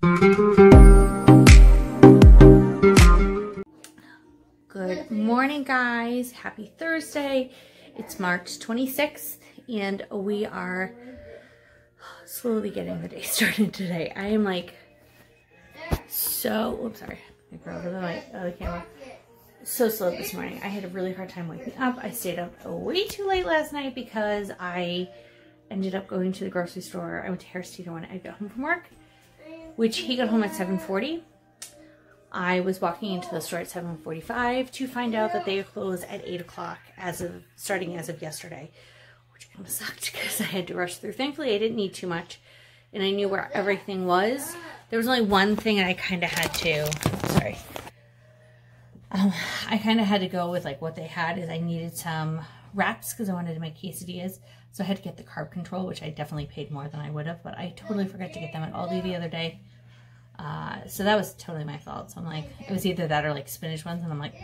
Good morning, guys. Happy Thursday. It's March 26th and we are slowly getting the day started today. I am like so, oops, sorry. I go over the camera. So slow this morning. I had a really hard time waking up. I stayed up way too late last night because I ended up going to the grocery store. I went to Harris Teeter when I got home from work, which he got home at 7:40. I was walking into the store at 7:45 to find out that they closed at 8 o'clock starting as of yesterday, which kind of sucked because I had to rush through. Thankfully, I didn't need too much and I knew where everything was. There was only one thing I kind of had to, sorry. I kind of had to go with like what they had is I needed some wraps because I wanted to make quesadillas. So I had to get the carb control, which I definitely paid more than I would have, but I totally forgot to get them at Aldi the other day. So that was totally my fault. So I'm like, it was either that or like spinach ones. And I'm like,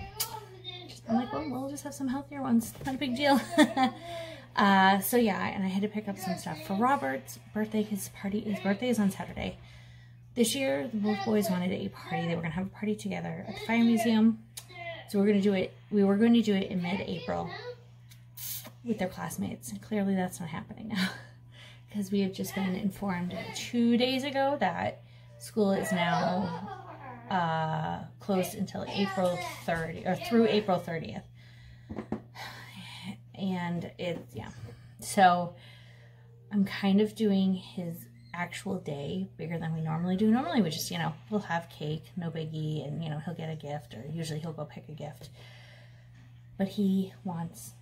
well, we'll just have some healthier ones. Not a big deal. So yeah, and I had to pick up some stuff for Robert's birthday. His birthday is on Saturday. This year, both boys wanted a party. They were going to have a party together at the Fire Museum. So we were going to do it in mid-April with their classmates. And clearly that's not happening now. Because we have just been informed 2 days ago that school is now closed until April 30th, or through April 30th. And yeah. So I'm kind of doing his actual day bigger than we normally do. Normally we just, we'll have cake, no biggie, and, he'll get a gift, or usually he'll go pick a gift. But he wants,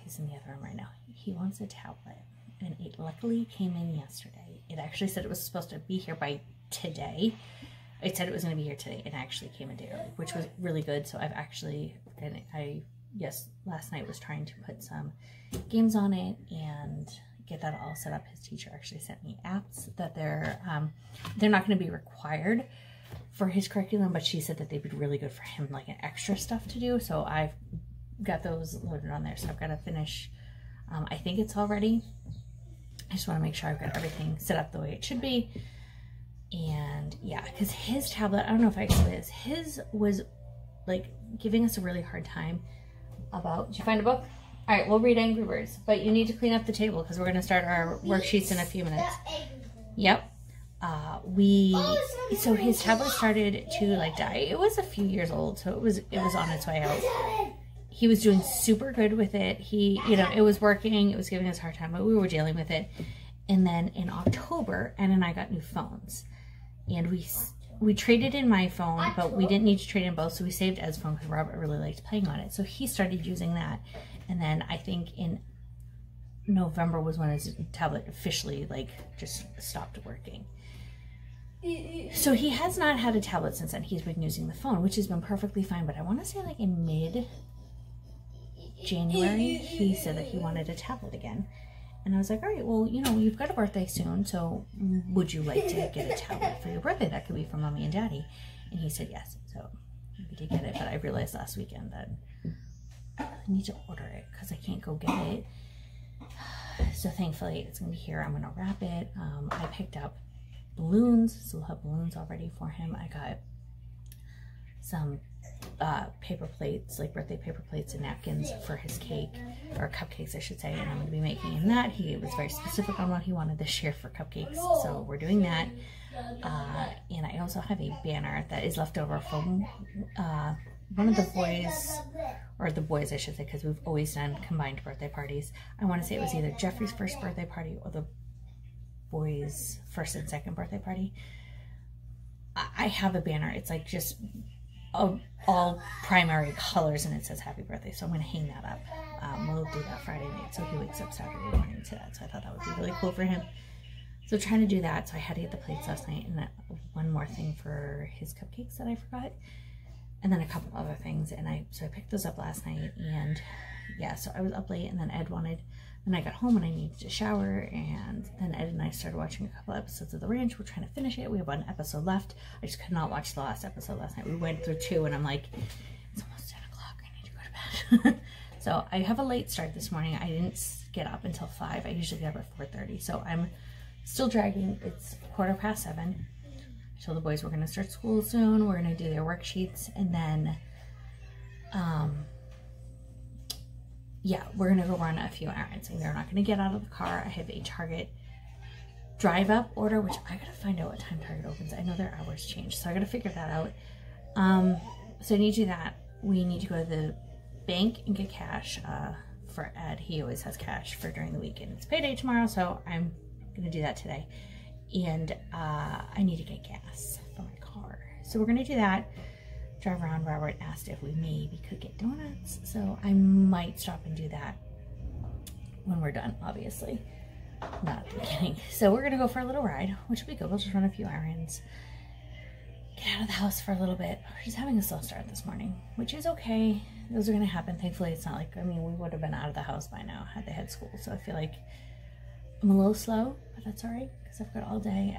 he's in the other room right now, he wants a tablet. And it luckily came in yesterday. It actually said it was supposed to be here by today. It said it was going to be here today, and actually came in early, which was really good. So I've actually, last night was trying to put some games on it and get that all set up. His teacher actually sent me apps that they're not going to be required for his curriculum, but she said that they'd be really good for him, like an extra stuff to do. So I've got those loaded on there. So I've got to finish. I think it's all ready. I just want to make sure I've got everything set up the way it should be. And yeah, because his tablet, I don't know if I explained this, his was like giving us a really hard time about, did you find a book? All right, we'll read Angry Birds, but you need to clean up the table because we're going to start our worksheets in a few minutes. Yep. So his tablet started to like die. It was a few years old, so it was on its way out. He was doing super good with it. It was working. It was giving us a hard time, but we were dealing with it. And then in October, Anna and I got new phones. And we traded in my phone, but we didn't need to trade in both, so we saved Ed's phone because Robert really liked playing on it. So he started using that. And then I think in November was when his tablet officially just stopped working. So he has not had a tablet since then. He's been using the phone, which has been perfectly fine. But I want to say in mid-January, he said that he wanted a tablet again. And I was like, all right, well, you've got a birthday soon, so would you like to get a tablet for your birthday? That could be for Mommy and Daddy. And he said yes. So we did get it, but I realized last weekend that I need to order it because I can't go get it. So thankfully it's going to be here. I'm going to wrap it. I picked up balloons, so we'll have balloons all ready for him. I got some paper plates, like birthday paper plates and napkins for his cake, or cupcakes I should say, and I'm going to be making him that. He was very specific on what he wanted this year for cupcakes, so we're doing that. And I also have a banner that is left over from one of the boys, or the boys I should say, because we've always done combined birthday parties. I want to say it was either Jeffrey's first birthday party or the boys' first and second birthday party. I have a banner. It's like just all primary colors, and it says happy birthday, so I'm going to hang that up. We'll do that Friday night, so he wakes up Saturday morning to that, so I thought that would be really cool for him. So trying to do that, so I had to get the plates last night, and one more thing for his cupcakes that I forgot, and then a couple other things, and so I picked those up last night, and yeah, so I was up late, and then I got home and I needed to shower, and then Ed and I started watching a couple episodes of The Ranch. We're trying to finish it. We have one episode left. I just could not watch the last episode last night. We went through 2 and I'm like, it's almost 10 o'clock. I need to go to bed. So I have a late start this morning. I didn't get up until 5. I usually get up at 4:30. So I'm still dragging. It's 7:15. told the boys we're going to start school soon. We're going to do their worksheets, and then, yeah, we're going to go run a few errands. And they're not going to get out of the car. I have a Target drive-up order, which I got to find out what time Target opens. I know their hours change, so I got to figure that out. So I need to do that. We need to go to the bank and get cash for Ed. He always has cash for during the weekend. It's payday tomorrow, so I'm going to do that today. And I need to get gas for my car. So we're going to do that. Drive around. Robert asked if we maybe could get donuts, so I might stop and do that when we're done, obviously. Not at the beginning. So we're going to go for a little ride, which will be good. We'll just run a few errands. Get out of the house for a little bit. We're just having a slow start this morning, which is okay. Those are going to happen. Thankfully, it's not like, I mean, we would have been out of the house by now had they had school. So I feel like I'm a little slow, but that's all right because I've got all day.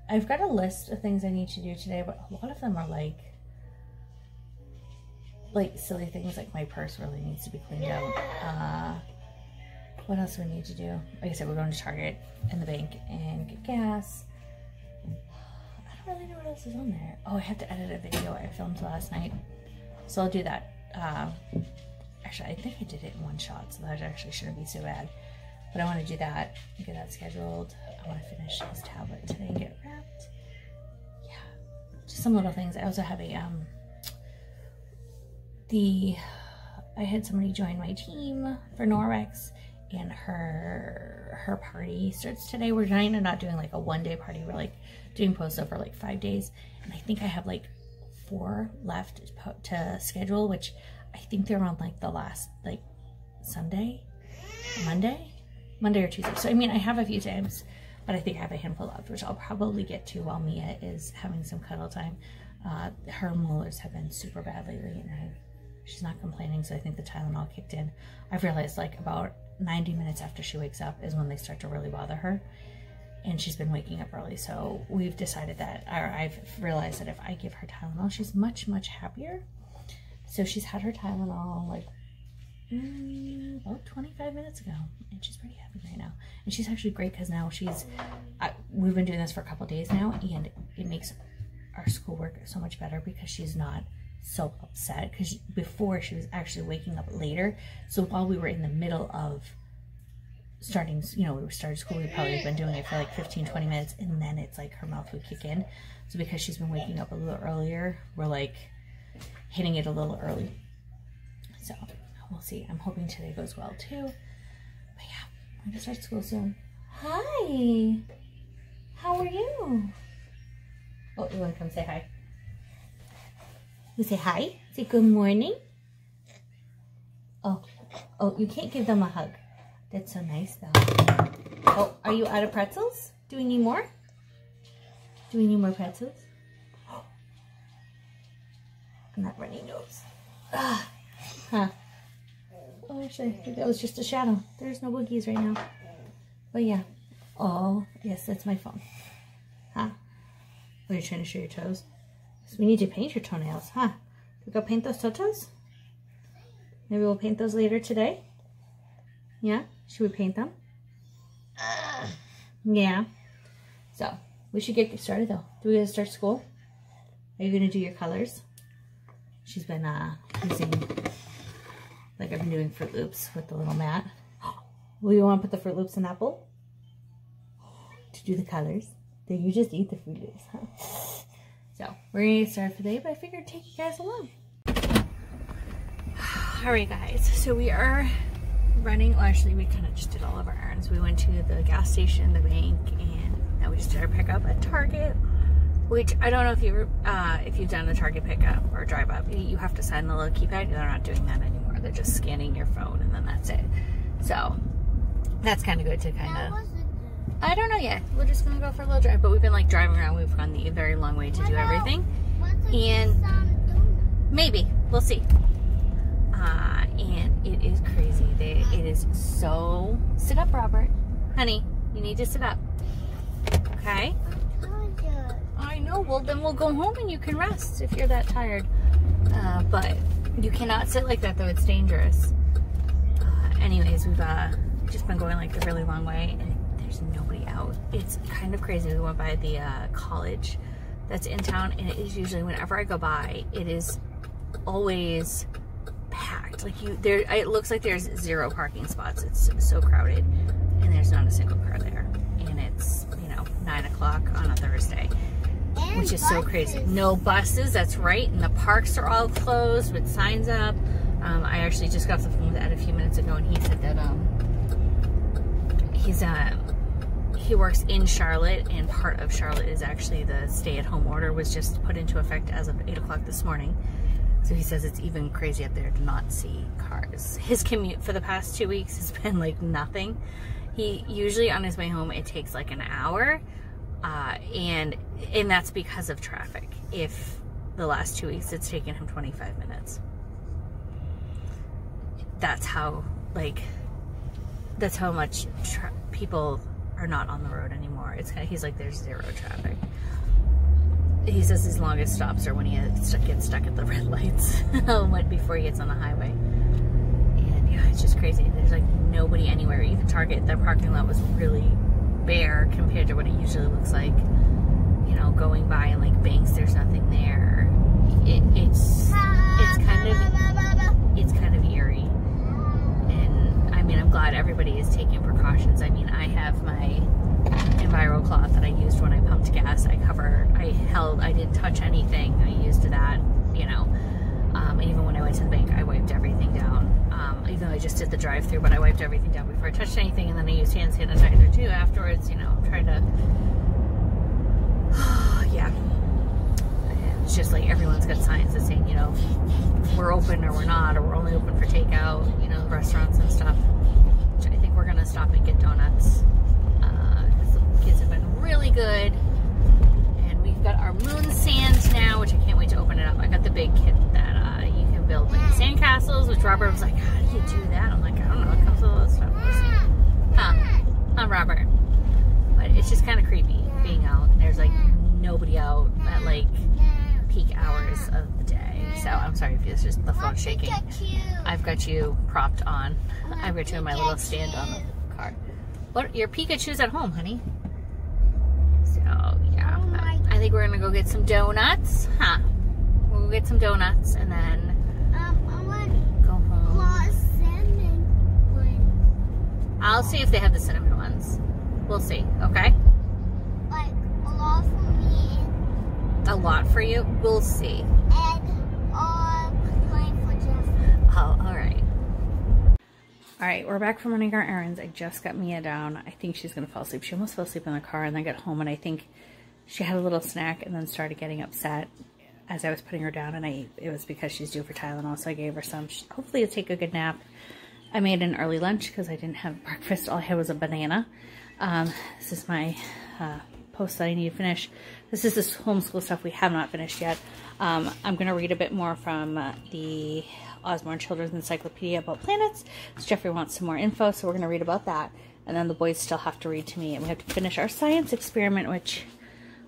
I've got a list of things I need to do today, but a lot of them are like silly things. Like my purse really needs to be cleaned out. What else do we need to do? Like I said, we're going to Target and the bank and get gas. I don't really know what else is on there. Oh, I have to edit a video I filmed last night, so I'll do that. Actually, I think I did it in one shot, so that actually shouldn't be so bad. But I want to do that and get that scheduled. I want to finish this tablet today and get it wrapped. Yeah, just some little things. I also have a I had somebody join my team for Norwex, and her party starts today. We're kind of not doing like a one-day party. We're like doing posts over like 5 days, and I think I have like 4 left to schedule, which I think they're on like the last like Sunday, Monday or Tuesday. So I mean, I have a few times, but I think I have a handful left, which I'll probably get to while Mia is having some cuddle time. Her molars have been super bad lately, and she's not complaining, so I think the Tylenol kicked in. I've realized like about 90 minutes after she wakes up is when they start to really bother her, and she's been waking up early. So we've decided that, or I've realized that if I give her Tylenol, she's much happier. So she's had her Tylenol like about 25 minutes ago, and she's pretty happy right now. And she's actually great because now we've been doing this for a couple days now, and it makes our schoolwork so much better because she's not so upset, because before she was actually waking up later. So while we were in the middle of starting, we were starting school, we probably have been doing it for like 15-20 minutes, and then it's like her mouth would kick in. So because she's been waking up a little earlier, we're like hitting it a little early. So we'll see. I'm hoping today goes well too. But yeah, I'm gonna start school soon. Hi, how are you? Oh, you want to come say hi? You say hi? Say good morning? Oh, you can't give them a hug. That's so nice though. Oh, are you out of pretzels? Do we need more? Do we need more pretzels? Oh, I'm not running nose. Ah, huh. Oh, actually, I think that was just a shadow. There's no boogies right now. But yeah. Oh, yes, that's my phone. Huh? Are you trying to show your toes? So we need to paint your toenails, huh? We go paint those toes? Maybe we'll paint those later today? Yeah? Should we paint them? Yeah. So, we should get started though. Do we gotta start school? Are you gonna do your colors? She's been using, like I've been doing Fruit Loops with the little mat. Will you want to put the Fruit Loops in that bowl? To do the colors? Then you just eat the Fruit Loops, huh? So, we're going to get started for the day, but I figured I'd take you guys along. Alright guys, so we are running, well actually we kind of just did all of our errands. We went to the gas station, the bank, and now we just did our pickup at Target, which I don't know if you've done a Target pickup or drive up. You have to sign the little keypad. They're not doing that anymore. They're just scanning your phone and then that's it. So, that's kind of good to kind of... I don't know yet. We're just going to go for a little drive, but we've been like driving around. We've gone the very long way to do everything. And maybe. We'll see. And it is crazy. It is so... Sit up, Robert. Honey, you need to sit up. Okay? I know. Well, then we'll go home and you can rest if you're that tired. But you cannot sit like that, though. It's dangerous. Anyways, we've just been going like a really long way, and there's nobody out. It's kind of crazy. We went by the college that's in town, and it is usually, whenever I go by, it is always packed. Like it looks like there's 0 parking spots. It's so crowded, and there's not a single car there. And it's, you know, 9 o'clock on a Thursday, which is so crazy. No buses, that's right. And the parks are all closed with signs up. I actually just got off the phone with Ed a few minutes ago, and he said that he works in Charlotte, and part of Charlotte is actually the stay-at-home order was just put into effect as of 8 o'clock this morning. So he says it's even crazy up there to not see cars. His commute for the past 2 weeks has been like nothing. He usually on his way home, it takes like an hour, and that's because of traffic. If the last 2 weeks it's taken him 25 minutes. That's how much people are not on the road anymore. It's kind of, he's like, there's 0 traffic. He says his longest stops are when he gets stuck at the red lights before he gets on the highway. And yeah, it's just crazy. There's like nobody anywhere. Even Target, their parking lot was really bare compared to what it usually looks like. You know, going by and like Banks, there's nothing there. It's kind of eerie. And I mean, I'm glad everybody is taking precautions. I mean, I have my Enviro cloth that I used when I pumped gas. I didn't touch anything. I used that, you know. Even when I went to the bank, I wiped everything down. Even though I just did the drive-through, but I wiped everything down before I touched anything, and then I used hand sanitizer too afterwards, you know, trying to, yeah. It's just like everyone's got signs that saying, you know, we're open or we're not, or we're only open for takeout, you know, restaurants and stuff. Which I think we're gonna stop and get donuts. Because the kids have been really good. And we've got our moon sand now, which I can't wait to open it up. I got the big kit that you can build like sandcastles, which Robert was like, how do you do that? I'm like, I don't know, it comes with all this stuff. We'll see. Huh, Robert? But it's just kind of creepy being out. There's like nobody out at like peak hours of the day. So I'm sorry if it's just the phone shaking. I've got you propped on. I've got you in my little stand on the car. What? Your Pikachu's at home, honey. So yeah, I think we're gonna go get some donuts. Huh? We'll go get some donuts and then go home. I'll see if they have the cinnamon ones. We'll see. Okay. Like a lot for me. A lot for you? We'll see. And plain for Jeffrey. Oh, all right. All right, we're back from running our errands. I just got Mia down. I think she's gonna fall asleep. She almost fell asleep in the car and then got home, and I think she had a little snack and then started getting upset as I was putting her down, and it was because she's due for Tylenol, so I gave her some. Hopefully it'll take a good nap. I made an early lunch because I didn't have breakfast. All I had was a banana. This is my post that I need to finish. This is this homeschool stuff we have not finished yet. I'm going to read a bit more from the Osborne Children's Encyclopedia about planets. So Jeffrey wants some more info, so we're going to read about that. And then the boys still have to read to me, and we have to finish our science experiment, which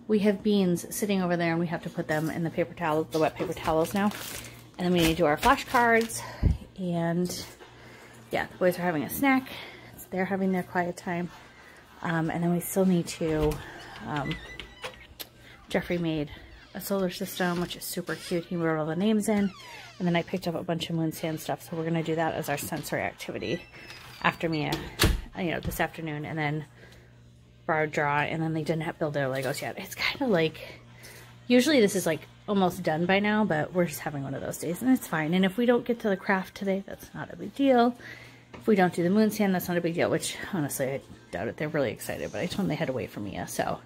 we have beans sitting over there, and we have to put them in the paper towels, the wet paper towels now. And then we need to do our flashcards, and yeah, the boys are having a snack. They're having their quiet time. And then we still need to, Jeffrey made a solar system, which is super cute. He wrote all the names in. And then I picked up a bunch of moon sand stuff. So we're going to do that as our sensory activity after Mia, you know, this afternoon. And then borrowed draw. And then they didn't have to build their Legos yet. It's kind of like, usually this is like almost done by now, but we're just having one of those days. And it's fine. And if we don't get to the craft today, that's not a big deal. If we don't do the moon sand, that's not a big deal, which honestly, I doubt it. They're really excited, but I told them they had to wait for Mia. So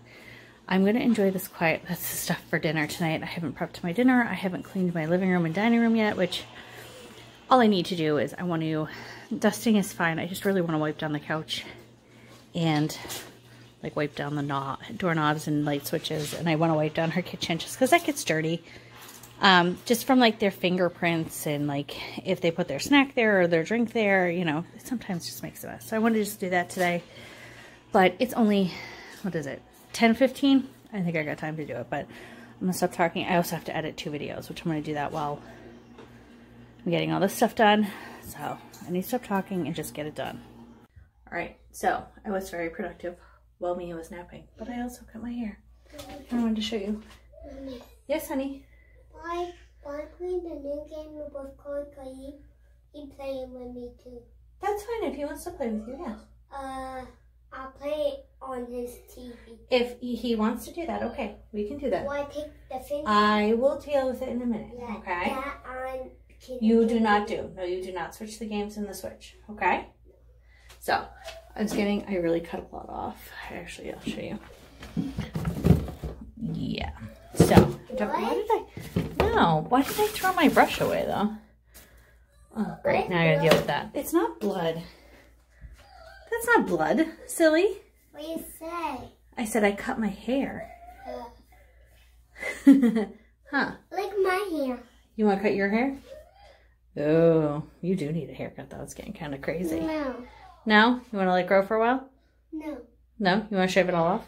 I'm going to enjoy this quiet. That's the stuff for dinner tonight. I haven't prepped my dinner. I haven't cleaned my living room and dining room yet, which all I need to do is dusting is fine. I just really want to wipe down the couch and like wipe down the doorknobs and light switches. And I want to wipe down her kitchen just because that gets dirty. Just from like their fingerprints and like if they put their snack there or their drink there, you know, it sometimes just makes a mess. So I wanted to just do that today, but it's only, what is it, 10:15? I think I got time to do it, but I'm gonna stop talking. I also have to edit 2 videos, which I'm gonna do that while I'm getting all this stuff done. So I need to stop talking and just get it done. All right, so I was very productive while Mia was napping, but I also cut my hair. I wanted to show you. Mommy, Yes, honey. why playing the new game with Chloe? Cause he playing with me too. That's fine if he wants to play with you, yes. I'll play it on his TV. If he wants to do that, okay, we can do that. Will I take the finger? I will deal with it in a minute, Yeah, okay? that on You do not do. No, you do not switch the games in the Switch, okay? So, I really cut a lot off. Actually, I'll show you. Yeah. So, why did I throw my brush away, though? Oh, great. Now I gotta deal with that. It's not blood. That's not blood, silly. What do you say? I said I cut my hair. Huh. Like my hair. You want to cut your hair? Oh, you do need a haircut, though. It's getting kind of crazy. No. No? You want to let it grow for a while? No. No? You want to shave it all off?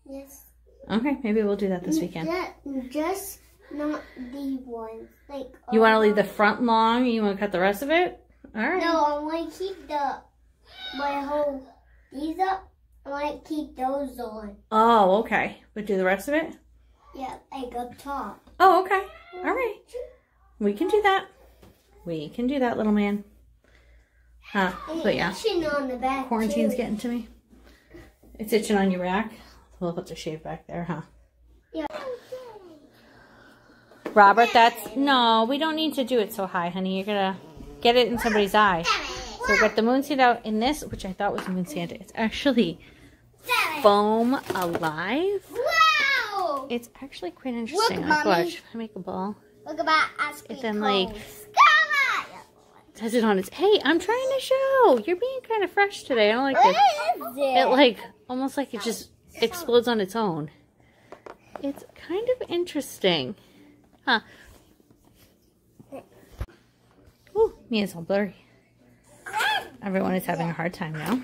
Yes. Okay, maybe we'll do that this weekend. Just not the ones. Like. You want to leave the front long? You want to cut the rest of it? All right. No, I want to keep these up. I want to keep those on. Oh, okay. But do the rest of it? Yeah, like up top. Oh, okay. All right. We can do that. We can do that, little man. Huh. But yeah. Itching on the back Quarantine's too. getting to me. It's itching on your rack. We'll put the shave back there, huh? Yeah. Robert, no, we don't need to do it so high, honey. You're gonna get it in somebody's eye. So we got the moon sand out in this, which I thought was moon sand. It's actually foam alive. Wow! It's actually quite interesting. Look, Like, Mommy. watch, I make a ball. Look about ice cream. It then like cones. has it on its. Hey, I'm trying to show. You're being kind of fresh today. I don't like this. What is It like almost like it just explodes on its own. It's kind of interesting, huh? Ooh, me is all blurry. Everyone is having a hard time now.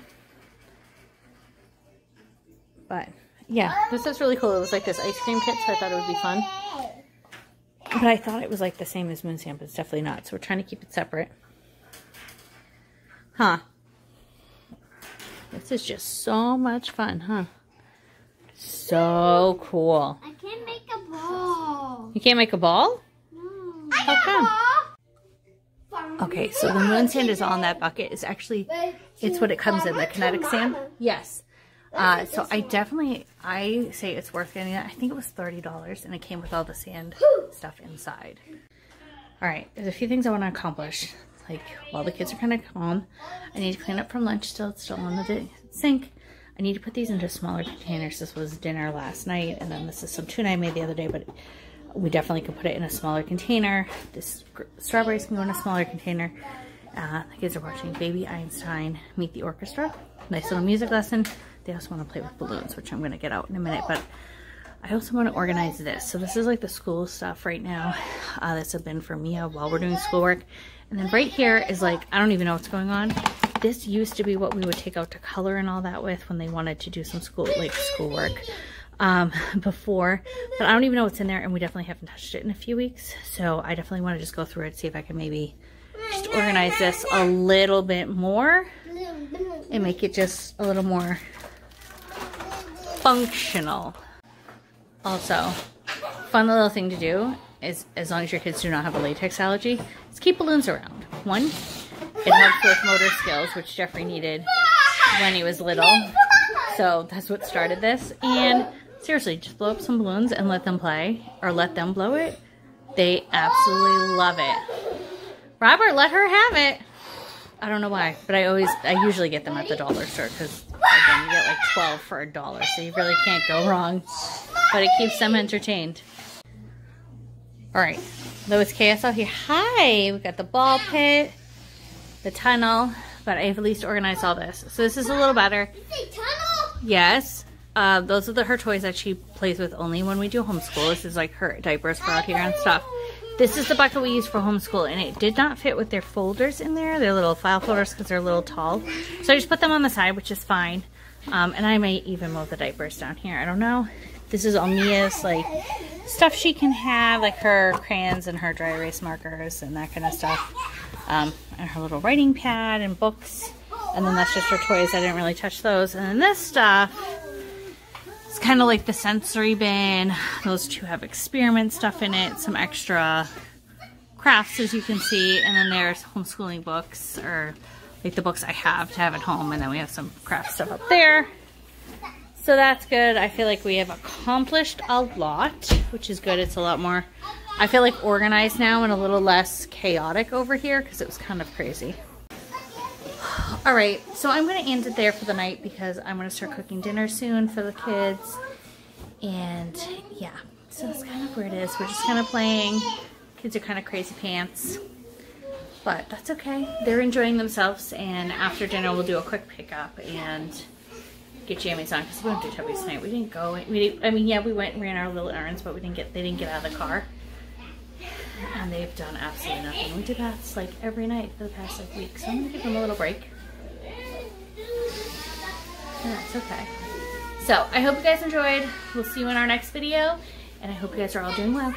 But yeah, this is really cool. It was like this ice cream kit, so I thought it would be fun. But I thought it was like the same as moon sand, but it's definitely not. So we're trying to keep it separate. Huh. This is just so much fun, huh? So cool. I can't make a ball. You can't make a ball? No. How come? Okay, so the moon sand is all in that bucket. It's actually, it's what it comes in, the kinetic sand. Yes. So I say it's worth getting it. I think it was $30 and it came with all the sand stuff inside. All right, there's a few things I want to accomplish. Like while the kids are kind of calm, I need to clean up from lunch still. It's still on the sink. I need to put these into smaller containers. This was dinner last night, and then this is some tuna I made the other day, but we definitely could put it in a smaller container. This strawberries can go in a smaller container. The kids are watching Baby Einstein Meet the Orchestra. Nice little music lesson. They also want to play with balloons, which I'm going to get out in a minute, but I also want to organize this. So this is like the school stuff right now. This has been for Mia while we're doing schoolwork. And then right here is like, I don't even know what's going on. This used to be what we would take out to color and all that with when they wanted to do some schoolwork before. But I don't even know what's in there, and we definitely haven't touched it in a few weeks. So I definitely want to just go through it, see if I can maybe just organize this a little bit more and make it just a little more functional. Also, fun little thing to do is, as long as your kids do not have a latex allergy, is keep balloons around. One, it helps with motor skills, which Jeffrey needed when he was little. So that's what started this. And seriously, just blow up some balloons and let them play, or let them blow it. They absolutely love it. Robert, let her have it. I don't know why, but I usually get them at the dollar store because again, you get like 12 for $1, so you really can't go wrong. But it keeps them entertained. All right, though it's chaos out here. Hi, we got the ball pit, the tunnel, but I've at least organized all this. So this is a little better. Yes, those are her toys that she plays with only when we do homeschool. This is like her diapers for out here and stuff. This is the bucket we use for homeschool, and it did not fit with their folders in there, their little file folders, because they're a little tall. So I just put them on the side, which is fine. And I may even move the diapers down here. I don't know. This is all Mia's like stuff she can have, like her crayons and her dry erase markers and that kind of stuff. And her little writing pad and books. And then that's just her toys. I didn't really touch those. And then this stuff is kind of like the sensory bin. Those two have experiment stuff in it, some extra crafts as you can see, and then there's homeschooling books, or like the books I have to have at home, and then we have some craft stuff up there. So that's good. I feel like we have accomplished a lot, which is good. It's a lot more, I feel like, organized now and a little less chaotic over here because it was kind of crazy. All right, so I'm going to end it there for the night because I'm going to start cooking dinner soon for the kids. And yeah, so that's kind of where it is. We're just kind of playing. Kids are kind of crazy pants, but that's okay. They're enjoying themselves, and after dinner we'll do a quick pickup and get jammies on because we went to Tubby's tonight. We didn't go. I mean, yeah, we went and ran our little errands, but they didn't get out of the car. And they've done absolutely nothing. We did baths like every night for the past like week, so I'm gonna give them a little break. And that's okay. So I hope you guys enjoyed. We'll see you in our next video, and I hope you guys are all doing well.